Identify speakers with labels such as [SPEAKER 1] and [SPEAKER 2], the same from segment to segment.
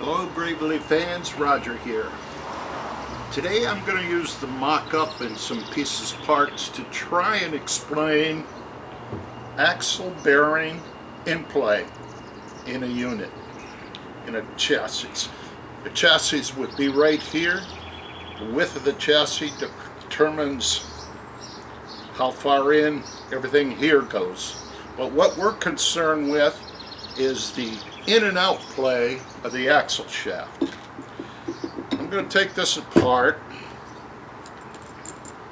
[SPEAKER 1] Hello Gravely fans, Roger here. Today I'm going to use the mock-up and some pieces parts to try and explain axle bearing in play in a unit, in a chassis. The chassis would be right here. The width of the chassis determines how far in everything here goes. But what we're concerned with is the in and out play of the axle shaft. I'm going to take this apart,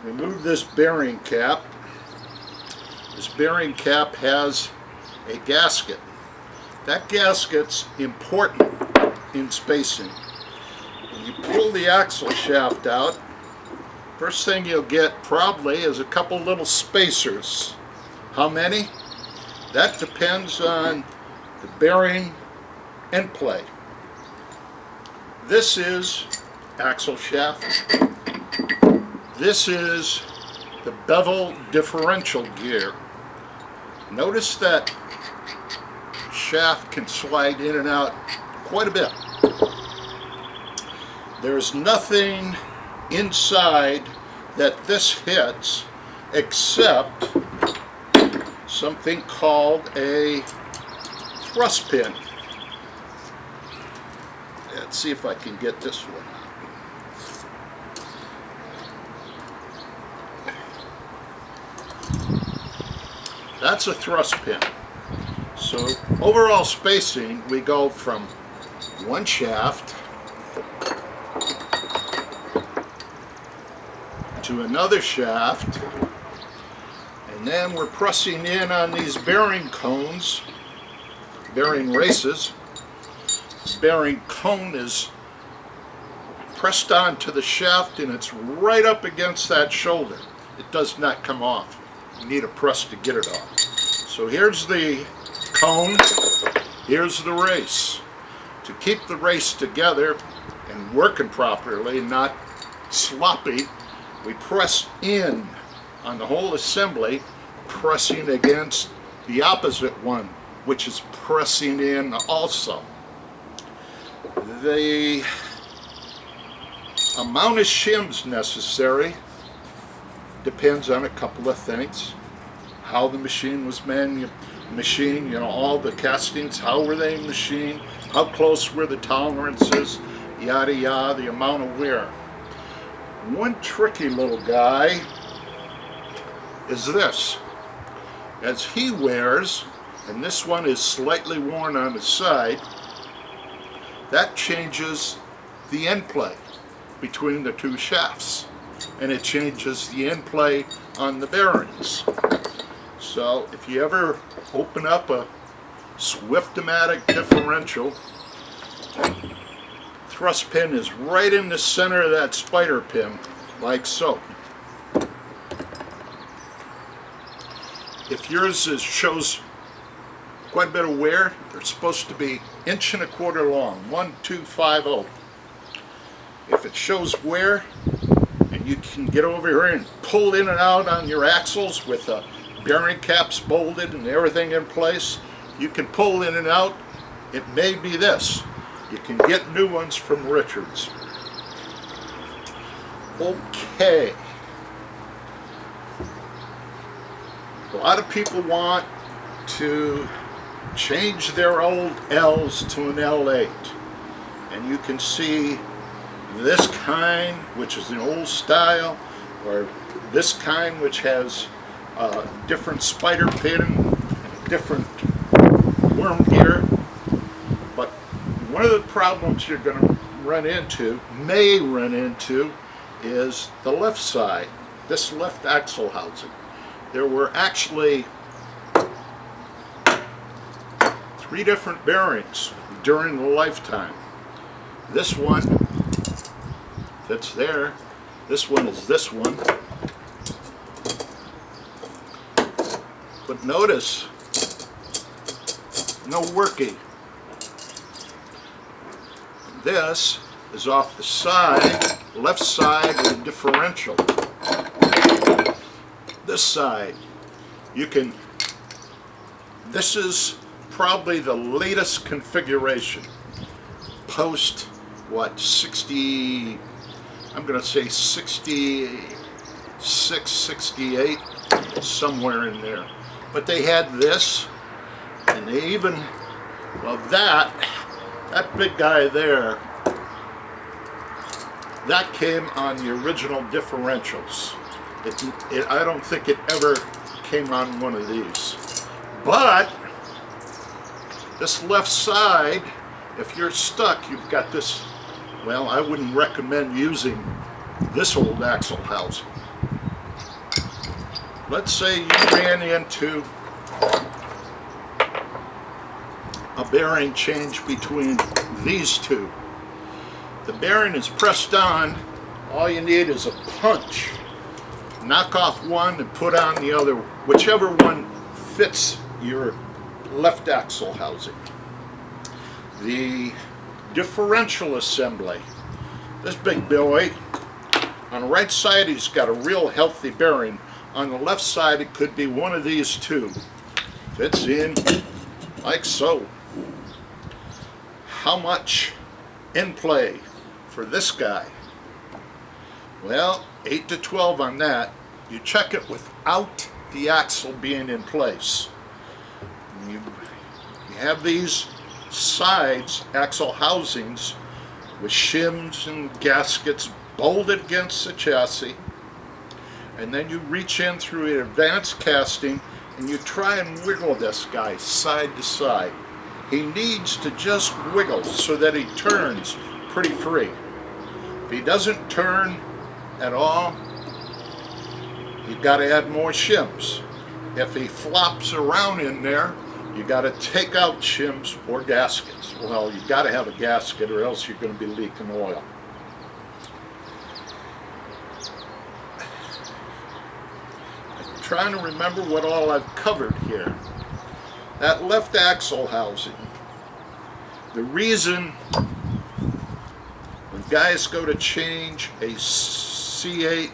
[SPEAKER 1] remove this bearing cap. This bearing cap has a gasket. That gasket's important in spacing. When you pull the axle shaft out, first thing you'll get probably is a couple little spacers. How many? That depends on the bearing end play. This is axle shaft. This is the bevel differential gear. Notice that shaft can slide in and out quite a bit. There's nothing inside that this hits except something called a thrust pin. Let's see if I can get this one out. That's a thrust pin. So overall spacing, we go from one shaft to another shaft, and then we're pressing in on these bearing cones, bearing races. This bearing cone is pressed onto the shaft and it's right up against that shoulder. It does not come off. You need a press to get it off. So here's the cone, here's the race. To keep the race together and working properly, not sloppy, we press in on the whole assembly, pressing against the opposite one, which is pressing in also. The amount of shims necessary depends on a couple of things. How the machine was machined, all the castings, how were they machined, how close were the tolerances, yada yada, the amount of wear. One tricky little guy is this. As he wears, and this one is slightly worn on the side, that changes the end play between the two shafts, and it changes the end play on the bearings. So if you ever open up a Swift-O-Matic differential, thrust pin is right in the center of that spider pin, like so. If yours shows quite a bit of wear, they're supposed to be 1.25 inches long, 1250. If it shows wear, and you can get over here and pull in and out on your axles with the bearing caps bolted and everything in place, you can pull in and out. It may be this. You can get new ones from Richards. Okay. A lot of people want to change their old L's to an L8, and you can see this kind, which is the old style, or this kind which has a different spider pin, different worm gear. But one of the problems you're going to may run into, is the left side, this left axle housing. There were actually 3 different bearings during the lifetime. This one fits there. This one is this one. But notice, no working. This is off the side, left side of the differential. This side, this is probably the latest configuration. post, what, 60, I'm going to say 66, 68, somewhere in there. But they had this, and they even, well, that big guy there, that came on the original differentials. I don't think it ever came on one of these. But this left side, if you're stuck, you've got this, well, I wouldn't recommend using this old axle housing. Let's say you ran into a bearing change between these two. The bearing is pressed on. All you need is a punch. Knock off one and put on the other, whichever one fits your left axle housing. The differential assembly, this big boy, on the right side he's got a real healthy bearing. On the left side it could be one of these two. Fits in like so. How much in play for this guy? Well, 8 to 12 on that. You check it without the axle being in place. You have these sides, axle housings, with shims and gaskets bolted against the chassis, and then you reach in through advanced casting and you try and wiggle this guy side to side. He needs to just wiggle so that he turns pretty free. If he doesn't turn at all, you've got to add more shims. If he flops around in there, you got to take out shims or gaskets. Well, you got to have a gasket or else you're going to be leaking oil. I'm trying to remember what all I've covered here. That left axle housing. The reason when guys go to change a C8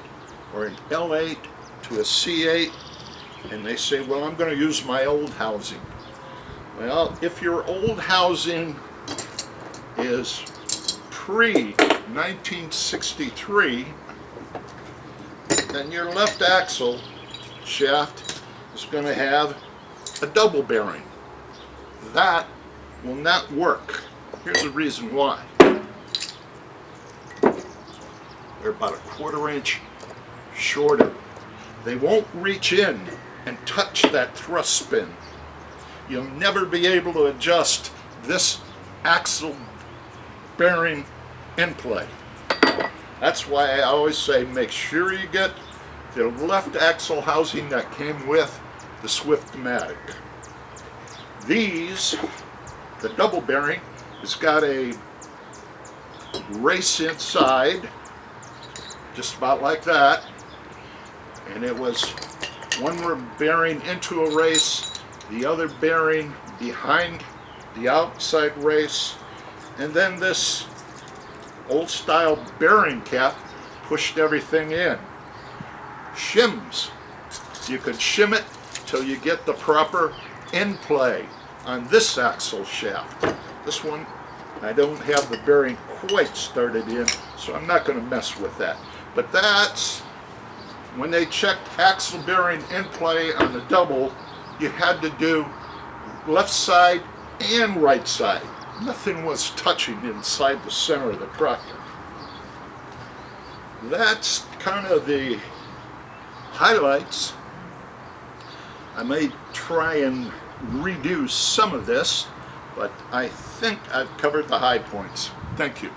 [SPEAKER 1] or an L8 to a C8 and they say, well, I'm going to use my old housing. Well, if your old housing is pre-1963, then your left axle shaft is going to have a double bearing. That will not work. Here's the reason why. They're about a 1/4 inch shorter. They won't reach in and touch that thrust spin. You'll never be able to adjust this axle bearing in play. That's why I always say make sure you get the left axle housing that came with the Swift-O-Matic. These, the double bearing, has got a race inside, just about like that, and it was one bearing into a race, the other bearing behind the outside race, and then this old style bearing cap pushed everything in. Shims, you could shim it till you get the proper end play on this axle shaft. This one, I don't have the bearing quite started in, so I'm not going to mess with that. But that's when they checked axle bearing in play on the double, you had to do left side and right side. Nothing was touching inside the center of the tractor. That's kind of the highlights. I may try and redo some of this, but I think I've covered the high points. Thank you.